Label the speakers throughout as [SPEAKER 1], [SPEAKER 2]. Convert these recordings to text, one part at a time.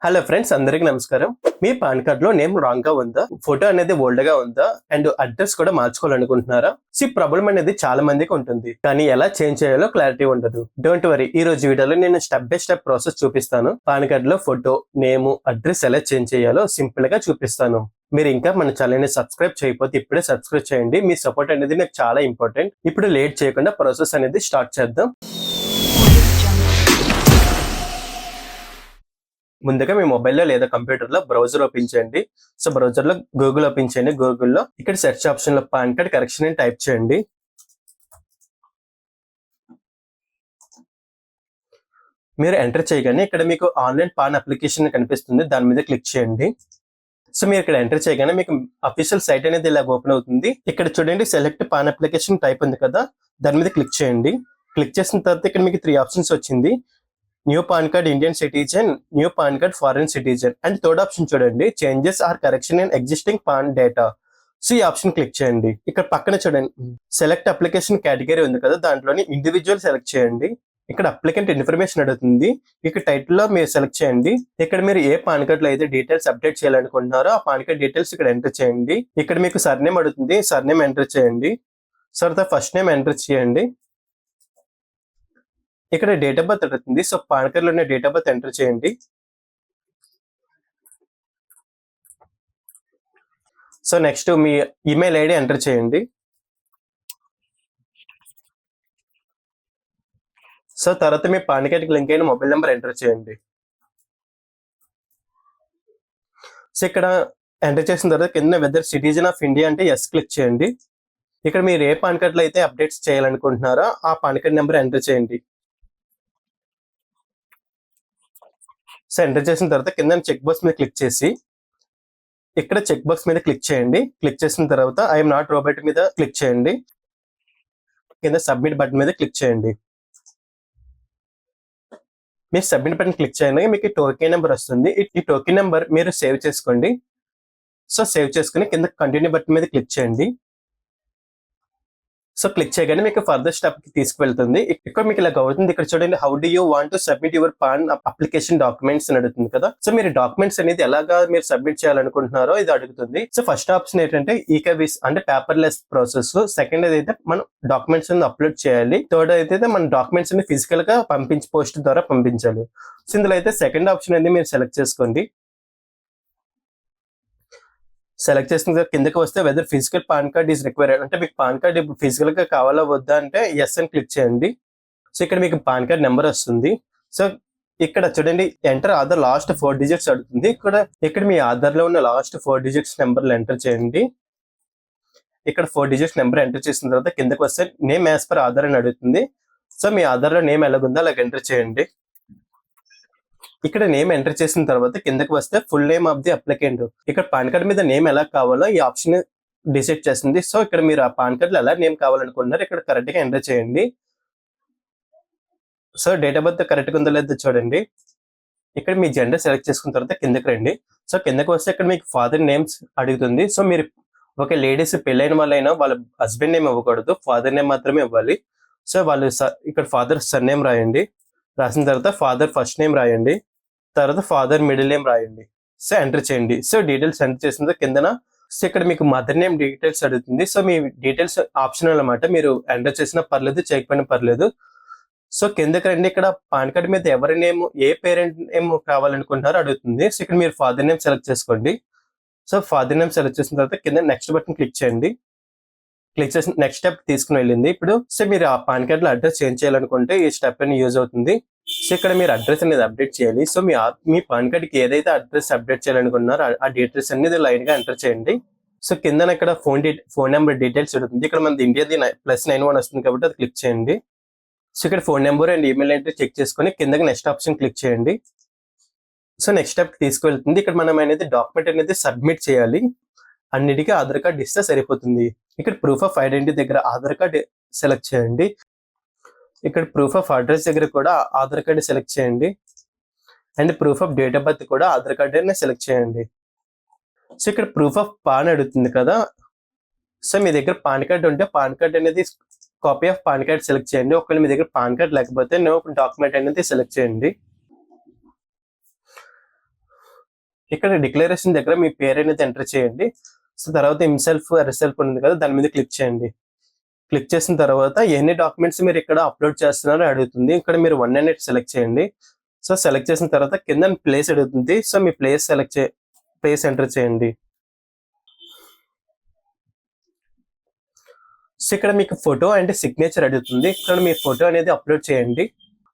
[SPEAKER 1] Hello friends, అందరికి నమస్కారం. మీ pan card లో నేమ్ రాంగ్ గా ఉందా, ఫోటో అనేది ఓల్డ్ గా ఉందా, అండ్ అడ్రస్ కూడా మార్చుకోవాలనుకుంటున్నారా? ప్రాబ్లం అనేది చాలా మందికి ఉంటుంది, కానీ ఎలా చేంజ్ చేయాలో క్లారిటీ ఉండదు. డోంట్ వరీ, ఈ రోజు వీడియోలో నేను స్టెప్ బై స్టెప్ ప్రాసెస్ చూపిస్తాను. పాన్ కార్డ్ లో ఫోటో, నేమ్, అడ్రస్ ఎలా చేంజ్ చేయాలో సింపుల్ గా చూపిస్తాను. మీరు ఇంకా మన ఛానల్ ని సబ్స్క్రైబ్ చేయకపోతే ఇప్పుడే సబ్స్క్రైబ్ చేయండి. మీ సపోర్ట్ అనేది నాకు చాలా ఇంపార్టెంట్. ఇప్పుడు లేట్ చేయకుండా ప్రాసెస్ అనేది స్టార్ట్ చేద్దాం. ముందుగా మీ మొబైల్లో లేదా కంప్యూటర్లో బ్రౌజర్ ఓపెన్ చేయండి. సో బ్రౌజర్లో గూగుల్ ఓపెన్ చేయండి. గూగుల్లో ఇక్కడ సెర్చ్ ఆప్షన్లో పాన్ కార్డ్ కరెక్షన్ అని టైప్ చేయండి. మీరు ఎంటర్ చేయగానే ఇక్కడ మీకు ఆన్లైన్ పాన్ అప్లికేషన్ కనిపిస్తుంది, దాని మీద క్లిక్ చేయండి. సో మీరు ఇక్కడ ఎంటర్ చేయగానే మీకు అఫీషియల్ సైట్ అనేది ఇలా ఓపెన్ అవుతుంది. ఇక్కడ చూడండి, సెలెక్ట్ పాన్ అప్లికేషన్ టైప్ ఉంది కదా, దాని మీద క్లిక్ చేయండి. క్లిక్ చేసిన తర్వాత ఇక్కడ మీకు 3 ఆప్షన్స్ వచ్చింది. New PAN card Indian citizen, new PAN card foreign citizen, and third option చూడండి, changes or correction in existing PAN data. So ఈ ఆప్షన్ క్లిక్ చేయండి. ఇక్కడ పక్కన చూడండి, సెలెక్ట్ అప్లికేషన్ కేటగిరీ ఉంది కదా, దాంట్లోని ఇండివిజువల్ సెలెక్ట్ చేయండి. ఇక్కడ అప్లికెంట్ ఇన్ఫర్మేషన్ అడుగుతుంది. ఇక్కడ టైటిల్ లో మీరు సెలెక్ట్ చేయండి. ఇక్కడ మీరు ఏ పాన్ కార్డ్ లో అయితే డీటెయిల్స్ అప్డేట్ చేయాలనుకుంటున్నారో ఆ పాన్ కార్డ్ డీటెయిల్స్ ఇక్కడ ఎంటర్ చేయండి. ఇక్కడ మీకు సర్నేమ్ అడుగుతుంది, సర్నేమ్ ఎంటర్ చేయండి. తర్వాత ఫస్ట్ నేమ్ ఎంటర్ చేయండి. ఇక్కడ డేట్ ఆఫ్ బర్త్ అడుగుతుంది. సో పాన్ కార్డ్ లో ఉన్న డేట్ ఆఫ్ బర్త్ ఎంటర్ చేయండి. సో నెక్స్ట్ మీ ఈమెయిల్ ఐడి ఎంటర్ చేయండి. సో తర్వాత మీ పాన్ కార్డ్ కి లింక్ అయిన మొబైల్ నెంబర్ ఎంటర్ చేయండి. సో ఇక్కడ ఎంటర్ చేసిన తర్వాత కింద వెదర్ సిటిజన్ ఆఫ్ ఇండియా అంటే ఎస్ క్లిక్ చేయండి. ఇక్కడ మీరు ఏ పాన్ కార్డ్ లో అయితే అప్డేట్స్ చేయాలనుకుంటున్నారో ఆ పాన్ కార్డ్ నెంబర్ ఎంటర్ చేయండి. సో ఎంటర్ చేసిన తర్వాత కింద చెక్ బాక్స్ మీద క్లిక్ చేసి ఇక్కడ చెక్ బాక్స్ మీద క్లిక్ చేయండి. క్లిక్ చేసిన తర్వాత ఐఎమ్ నాట్ రోబోట్ మీద క్లిక్ చేయండి. కింద సబ్మిట్ బటన్ మీద క్లిక్ చేయండి. మీరు సబ్మిట్ బటన్ క్లిక్ చేయగానే మీకు టోకెన్ నెంబర్ వస్తుంది. ఈ టోకెన్ నెంబర్ మీరు సేవ్ చేసుకోండి. సో సేవ్ చేసుకుని కింద కంటిన్యూ బటన్ మీద క్లిక్ చేయండి. సో క్లిక్ చేయగానే మీకు ఫర్దర్ స్టెప్ కి తీసుకువెళ్తుంది. ఇక్కడ మీకు ఇలా అవుతుంది. ఇక్కడ చూడండి, how do you want to submit your pan application documents అని అడుగుతుంది కదా. సో మీరు డాక్యుమెంట్స్ అనేది ఎలాగా మీరు సబ్మిట్ చేయాలనుకుంటున్నారో ఇది అడుగుతుంది. సో ఫస్ట్ ఆప్షన్ ఏంటంటే ఈకేవైసీ అంటే పేపర్లెస్ ప్రాసెస్. సెకండ్ అయితే మనం డాక్యుమెంట్స్ అప్లోడ్ చేయాలి. థర్డ్ అయితే మన డాక్యుమెంట్స్ ఫిజికల్ గా పోస్ట్ ద్వారా పంపించాలి. సో ఇందులో అయితే సెకండ్ ఆప్షన్ అనేది మీరు సెలెక్ట్ చేసుకోండి. సెలెక్ట్ చేసిన కిందకి వస్తే whether physical PAN card is required అంటే మీకు పాన్ కార్డ్ ఇప్పుడు ఫిజికల్ గా కావాలా వద్దా అంటే ఎస్ అని క్లిక్ చేయండి. సో ఇక్కడ మీకు పాన్ కార్డ్ నెంబర్ వస్తుంది. సో ఇక్కడ చూడండి, ఎంటర్ ఆధార్ లాస్ట్ 4 డిజిట్స్ అడుగుతుంది. ఇక్కడ మీ ఆధార్ లో ఉన్న లాస్ట్ 4 డిజిట్స్ నెంబర్లు ఎంటర్ చేయండి. ఇక్కడ 4 డిజిట్స్ నెంబర్ ఎంటర్ చేసిన తర్వాత కిందకి వస్తే నేమ్ యాజ్ పర్ ఆధార్ అని అడుగుతుంది. సో మీ ఆధార్ లో నేమ్ ఎలాగుందో అలాగ ఎంటర్ చేయండి. ఇక్కడ నేమ్ ఎంటర్ చేసిన తర్వాత కిందకి వస్తే full name of the applicant. ఇక్కడ పాన్ కార్డ్ మీద నేమ్ ఎలా కావాలో ఈ ఆప్షన్ డిసైడ్ చేస్తుంది. సో ఇక్కడ మీరు ఆ పాన్ కార్డ్ లో ఎలా నేమ్ కావాలనుకుంటున్నారు ఇక్కడ కరెక్ట్ గా ఎంటర్ చేయండి. So date of birth correct గా ఉందో లేదో చూడండి. ఇక్కడ మీ జెండర్ సెలెక్ట్ చేసుకున్న తర్వాత కిందకి రండి. సో కిందకి వస్తే ఇక్కడ మీకు ఫాదర్ నేమ్స్ అడుగుతుంది. సో మీరు ఒక లేడీస్ పెళ్ళైన వాళ్ళైనా వాళ్ళ హస్బెండ్ నేమ్ ఇవ్వకూడదు, ఫాదర్ నేమ్ మాత్రమే ఇవ్వాలి. సో వాళ్ళు ఇక్కడ ఫాదర్ సర్ నేమ్ రాయండి. రాసిన తర్వాత ఫాదర్ ఫస్ట్ నేమ్ రాయండి. తర్వాత ఫాదర్ మిడిల్ నేమ్ రాయండి. సో ఎంటర్ చేయండి. సో డీటెయిల్స్ ఎంటర్ చేసిన కిందన సో ఇక్కడ మీకు మదర్ నేమ్ డీటెయిల్స్ అడుగుతుంది. సో మీ డీటెయిల్స్ ఆప్షనల్ అన్నమాట, మీరు ఎంటర్ చేసినా పర్లేదు, చేయకపోయినా పర్లేదు. సో కిందకి రండి. ఇక్కడ పాన్ కార్డ్ మీద ఎవరి నేమ్, ఏ పేరెంట్ నేమ్ కావాలనుకుంటున్నారో అడుగుతుంది. సో ఇక్కడ మీరు ఫాదర్ నేమ్ సెలెక్ట్ చేసుకోండి. సో ఫాదర్ నేమ్ సెలెక్ట్ చేసిన తర్వాత కింద నెక్స్ట్ బటన్ క్లిక్ చేయండి. క్లిక్ చేసిన నెక్స్ట్ స్టెప్ తీసుకుని వెళ్ళింది. ఇప్పుడు సో మీరు ఆ పాన్ కార్డ్ లో అడ్రస్ చేంజ్ చేయాలనుకుంటే ఈ స్టెప్ అని యూజ్ అవుతుంది. సో ఇక్కడ మీరు అడ్రస్ అనేది అప్డేట్ చేయాలి. సో మీ పాన్ కార్డ్ కి ఏదైతే అడ్రస్ అప్డేట్ చేయాలనుకుంటున్నారో ఆ డీటెయిల్స్ అనేది లైన్ గా ఎంటర్ చేయండి. సో కింద ఇక్కడ ఫోన్ నెంబర్ డీటెయిల్స్ ఉంటుంది. ఇక్కడ మనది ఇండియాది +91 వస్తుంది కాబట్టి అది క్లిక్ చేయండి. సో ఇక్కడ phone number and email entry check చేసుకుని కిందకి నెక్స్ట్ ఆప్షన్ క్లిక్ చేయండి. సో నెక్స్ట్ స్టెప్ తీసుకువెళ్తుంది. ఇక్కడ మనం అనేది డాక్యుమెంట్ అనేది సబ్మిట్ చేయాలి. అన్నిటికీ ఆధార్ కార్డ్ ఇస్తే సరిపోతుంది. ఇక్కడ ప్రూఫ్ ఆఫ్ ఐడెంటిటీ దగ్గర ఆధార్ కార్డ్ సెలెక్ట్ చేయండి. ఇక్కడ ప్రూఫ్ ఆఫ్ అడ్రస్ దగ్గర కూడా ఆధార్ కార్డ్ సెలెక్ట్ చేయండి. And proof of date of birth కూడా ఆధార్ కార్డ్ అనేది సెలెక్ట్ చేయండి. సో ఇక్కడ ప్రూఫ్ ఆఫ్ పాన్ అడుగుతుంది కదా. సో మీ దగ్గర పాన్ కార్డ్ ఉంటే పాన్ కార్డ్ అనేది copy of pan card select చేయండి. ఒకవేళ మీ దగ్గర పాన్ కార్డ్ లేకపోతే నో డాక్యుమెంట్ అనేది సెలెక్ట్ చేయండి. ఇక్కడ డిక్లరేషన్ దగ్గర మీ పేరు అనేది ఎంటర్ చేయండి. సో తర్వాత హిమ్సెల్ఫ్ సెల్ఫ్ ఉంది కదా, దాని మీద క్లిక్ చేయండి. క్లిక్ చేసిన తర్వాత ఎన్ని డాక్యుమెంట్స్ మీరు ఇక్కడ అప్లోడ్ చేస్తున్నారో అడుగుతుంది. ఇక్కడ మీరు 1 అనేది సెలెక్ట్ చేయండి. సో సెలెక్ట్ చేసిన తర్వాత కింద ప్లేస్ అడుగుతుంది. సో మీ ప్లేస్ ప్లేస్ ఎంటర్ చేయండి. సో ఇక్కడ మీకు ఫోటో అండ్ సిగ్నేచర్ అడుగుతుంది. ఇక్కడ మీ ఫోటో అనేది అప్లోడ్ చేయండి.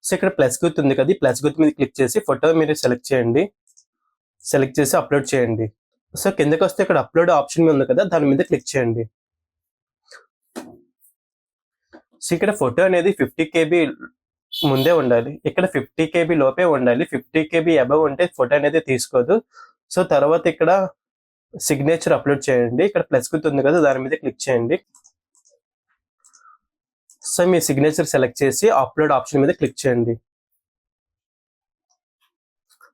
[SPEAKER 1] సో ఇక్కడ ప్లస్ గుర్తు ఉంది కదా, ఈ ప్లస్ గుర్తు మీద క్లిక్ చేసి ఫోటో మీరు సెలెక్ట్ చేయండి. సెలెక్ట్ చేసి అప్లోడ్ చేయండి. సో కిందకి వస్తే ఇక్కడ అప్లోడ్ ఆప్షన్ ఉంది కదా, దాని మీద క్లిక్ చేయండి. సో ఇక్కడ ఫోటో అనేది 50 KB ముందే ఉండాలి. ఇక్కడ 50 KB లోపే ఉండాలి. 50 KB అబవ్ ఉంటే ఫోటో అనేది తీసుకోదు. సో తర్వాత ఇక్కడ సిగ్నేచర్ అప్లోడ్ చేయండి. ఇక్కడ ప్లస్ గుర్తు ఉంది కదా, దాని మీద క్లిక్ చేయండి. సో మీ సిగ్నేచర్ సెలెక్ట్ చేసి అప్లోడ్ ఆప్షన్ మీద క్లిక్ చేయండి.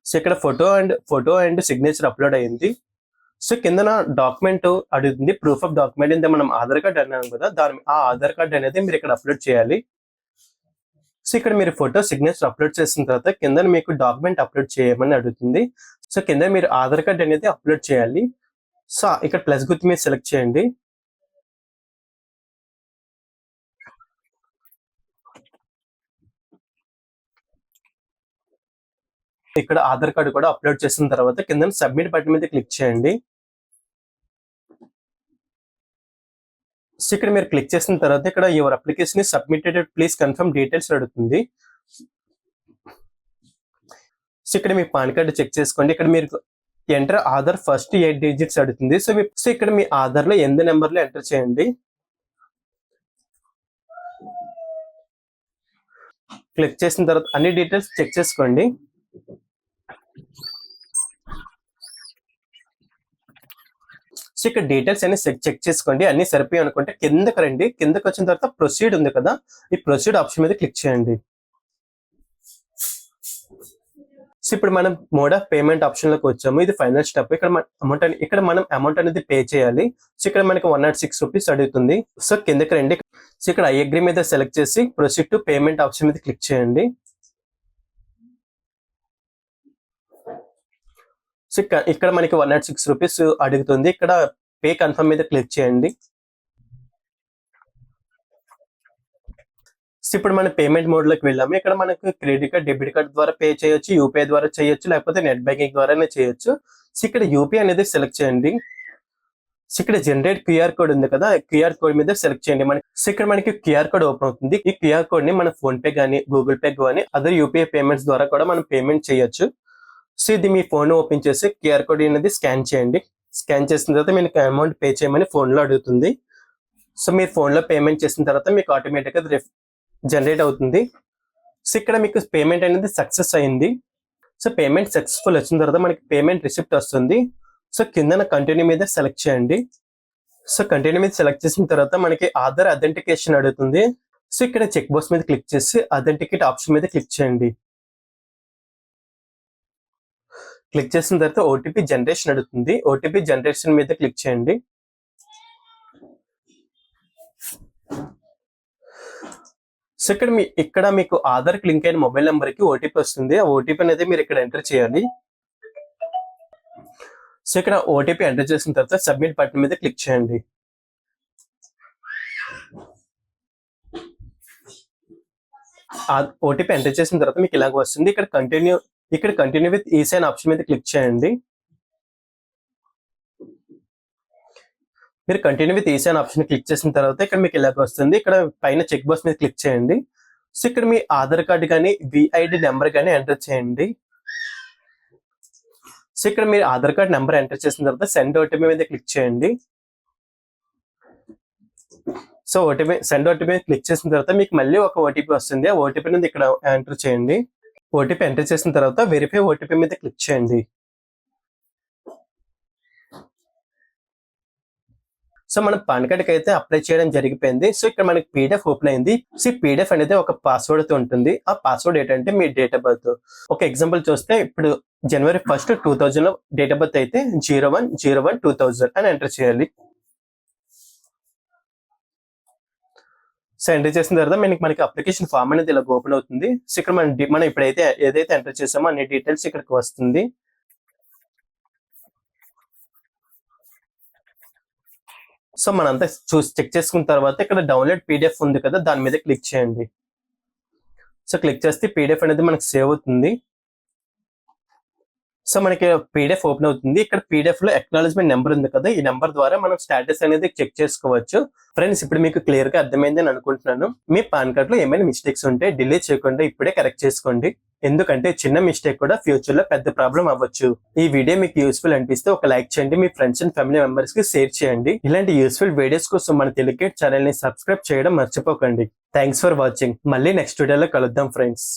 [SPEAKER 1] సో ఇక్కడ ఫోటో అండ్ సిగ్నేచర్ అప్లోడ్ అయ్యింది. సో కింద డాక్యుమెంట్ అడుగుతుంది, ప్రూఫ్ ఆఫ్ డాక్యుమెంట్ అంటే మనం ఆధార్ కార్డ్ అన్నాం కదా, ఆ ఆధార్ కార్డ్ అనేది మీరు ఇక్కడ అప్లోడ్ చేయాలి. సో ఇక్కడ మీరు ఫోటో సిగ్నేచర్ అప్లోడ్ చేసిన తర్వాత కింద మీకు డాక్యుమెంట్ అప్లోడ్ చేయమని అడుగుతుంది. సో కింద మీరు ఆధార్ కార్డ్ అనేది అప్లోడ్ చేయాలి. సో ఇక్కడ ప్లస్ గుర్తు మీద సెలెక్ట్ చేయండి. ఇక్కడ ఆధార్ కార్డు కూడా అప్లోడ్ చేసిన తర్వాత కింద సబ్మిట్ బటన్ మీద క్లిక్ చేయండి. సో ఇక్కడ మీరు క్లిక్ చేసిన తర్వాత ఇక్కడ your application is submitted, please confirm details అడుగుతుంది. సో ఇక్కడ మీ పాన్ కార్డు చెక్ చేసుకోండి. ఇక్కడ మీరు ఎంటర్ ఆధార్ ఫస్ట్ 8 డిజిట్స్ అడుగుతుంది. సో ఇక్కడ మీ ఆధార్ లో 8 నెంబర్లు ఎంటర్ చేయండి. క్లిక్ చేసిన తర్వాత అన్ని డీటెయిల్స్ చెక్ చేసుకోండి. సో ఇక్కడ డీటెయిల్స్ అన్ని చెక్ చేసుకోండి. అన్ని సరిపోయి అనుకుంటే కిందకి రండి. కిందకి వచ్చిన తర్వాత ప్రొసీడ్ ఉంది కదా, ఈ ప్రొసీడ్ ఆప్షన్ మీద క్లిక్ చేయండి. సో ఇప్పుడు మనం మోడ్ ఆఫ్ పేమెంట్ ఆప్షన్ లోకి వచ్చాము. ఇది ఫైనల్ స్టెప్. ఇక్కడ మనం అమౌంట్ అనేది పే చేయాలి. సో ఇక్కడ మనకి 106 రూపీస్ అడుగుతుంది. సో కిందకి రండి. సో ఇక్కడ ఐ అగ్రీ మీద సెలెక్ట్ చేసి ప్రొసీడ్ టు పేమెంట్ ఆప్షన్ మీద క్లిక్ చేయండి. సో ఇక్కడ మనకి 106 రూపీస్ అడుగుతుంది. ఇక్కడ పే కన్ఫర్మ్ మీద క్లిక్ చేయండి. సో ఇప్పుడు మనం పేమెంట్ మోడ్ లోకి వెళ్ళాము. ఇక్కడ మనకు క్రెడిట్ కార్డ్, డెబిట్ కార్డ్ ద్వారా పే చేయొచ్చు, యూపీఐ ద్వారా చేయొచ్చు, లేకపోతే నెట్ బ్యాంకింగ్ ద్వారానే చేయొచ్చు. సో ఇక్కడ యూపీఐ అనేది సెలెక్ట్ చేయండి. సో ఇక్కడ జనరేట్ క్యూఆర్ కోడ్ ఉంది కదా, క్యూఆర్ కోడ్ మీద సెలెక్ట్ చేయండి. సో ఇక్కడ మనకి క్యూఆర్ కోడ్ ఓపెన్ అవుతుంది. ఈ క్యూఆర్ కోడ్ ని మన ఫోన్ పే గానీ, గూగుల్ పే గానీ, అదర్ యూపీఐ పేమెంట్స్ ద్వారా కూడా మనం పేమెంట్ చేయొచ్చు. సో ఇది మీ ఫోన్ ఓపెన్ చేసి క్యూఆర్ కోడ్ అనేది స్కాన్ చేయండి. స్కాన్ చేసిన తర్వాత మీకు అమౌంట్ పే చేయమని ఫోన్ లో అడుగుతుంది. సో మీరు ఫోన్ లో పేమెంట్ చేసిన తర్వాత మీకు ఆటోమేటిక్ గా జనరేట్ అవుతుంది. సో ఇక్కడ మీకు పేమెంట్ అనేది సక్సెస్ అయింది. సో పేమెంట్ సక్సెస్ఫుల్ వచ్చిన తర్వాత మనకి పేమెంట్ రిసిప్ట్ వస్తుంది. సో కింద కంటిన్యూ మీద సెలెక్ట్ చేయండి. సో కంటిన్యూ మీద సెలెక్ట్ చేసిన తర్వాత మనకి ఆధార్ అథెంటికేషన్ అడుగుతుంది. సో ఇక్కడ చెక్ బాక్స్ మీద క్లిక్ చేసి అథెంటికేట్ ఆప్షన్ మీద క్లిక్ చేయండి. క్లిక్ చేసిన తర్వాత ఓటీపీ జనరేషన్ అడుగుతుంది. ఓటీపీ జనరేషన్ మీద క్లిక్ చేయండి. సో ఇక్కడ మీకు ఆధార్ లింక్ అయిన మొబైల్ నెంబర్ కి ఓటీపీ వస్తుంది. ఆ ఓటీపీ అనేది మీరు ఇక్కడ ఎంటర్ చేయాలి. సో ఇక్కడ ఓటీపీ ఎంటర్ చేసిన తర్వాత సబ్మిట్ బటన్ మీద క్లిక్ చేయండి. ఓటీపీ ఎంటర్ చేసిన తర్వాత మీకు ఇలాగ వస్తుంది. ఇక్కడ కంటిన్యూ విత్ ఈసైన్ ఆప్షన్ మీద క్లిక్ చేయండి. మీరు కంటిన్యూ విత్ ఈసైన్ ఆప్షన్ క్లిక్ చేసిన తర్వాత ఇక్కడ మీకు ఇలాగ వస్తుంది. ఇక్కడ పైన చెక్ బాక్స్ మీద క్లిక్ చేయండి. సో ఇక్కడ మీ ఆధార్ కార్డు కానీ, విఐడి నెంబర్ కానీ ఎంటర్ చేయండి. సో ఇక్కడ మీరు ఆధార్ కార్డ్ నెంబర్ ఎంటర్ చేసిన తర్వాత సెండ్ ఓటీపీ మీద క్లిక్ చేయండి. సో సెండ్ ఓటీపీ క్లిక్ చేసిన తర్వాత మీకు మళ్ళీ ఒక ఓటీపీ వస్తుంది. ఆ ఓటీపీ అనేది ఇక్కడ ఎంటర్ చేయండి. ఓటీపీ ఎంటర్ చేసిన తర్వాత వెరిఫై ఓటీపీ మీద క్లిక్ చేయండి. సో మనం పాన్ కార్డ్కి అయితే అప్లై చేయడం జరిగిపోయింది. సో ఇక్కడ మనకి పీడిఎఫ్ ఓపెన్ అయింది. సో పీడిఎఫ్ అనేది ఒక పాస్వర్డ్ తో ఉంటుంది. ఆ పాస్వర్డ్ ఏంటంటే మీ డేట్ ఆఫ్ బర్త్. ఒక ఎగ్జాంపుల్ చూస్తే ఇప్పుడు January 1st, 2000 లో డేట్ ఆఫ్ బర్త్ అయితే 01/01/2000 అని ఎంటర్ చేయాలి. సో ఎంటర్ చేసిన తర్వాత మనకి అప్లికేషన్ ఫామ్ అనేది ఇలా ఓపెన్ అవుతుంది. సో ఇక్కడ మనం ఇప్పుడైతే ఏదైతే ఎంటర్ చేసామో అన్ని డీటెయిల్స్ ఇక్కడికి వస్తుంది. సో మనంతా చూసి చెక్ చేసుకున్న తర్వాత ఇక్కడ డౌన్లోడ్ పీడిఎఫ్ ఉంది కదా, దాని మీద క్లిక్ చేయండి. సో క్లిక్ చేస్తే పీడిఎఫ్ అనేది మనకు సేవ్ అవుతుంది. సో మనకి పీడిఎఫ్ ఓపెన్ అవుతుంది. ఇక్కడ పీడిఎఫ్ లో అక్నాలజ్మెంట్ నెంబర్ ఉంది కదా, ఈ నెంబర్ ద్వారా మనం స్టేటస్ అనేది చెక్ చేసుకోవచ్చు. ఫ్రెండ్స్, ఇప్పుడు మీకు క్లియర్ గా అర్థమైంది అని అనుకుంటున్నాను. మీ పాన్ కార్డ్ లో ఏమైనా మిస్టేక్స్ ఉంటే డిలే చేయకుండా ఇప్పుడే కరెక్ట్ చేసుకోండి. ఎందుకంటే చిన్న మిస్టేక్ కూడా ఫ్యూచర్ లో పెద్ద ప్రాబ్లం అవ్వచ్చు. ఈ వీడియో మీకు యూస్ఫుల్ అనిపిస్తే ఒక లైక్ చేయండి, మీ ఫ్రెండ్స్ అండ్ ఫ్యామిలీ మెంబర్స్ కి షేర్ చేయండి. ఇలాంటి యూస్ఫుల్ వీడియోస్ కోసం మన తెలుగు ఛానల్ ని సబ్స్క్రైబ్ చేయడం మర్చిపోకండి. Thanks for watching. మళ్ళీ నెక్స్ట్ వీడియోలో కలుద్దాం ఫ్రెండ్స్.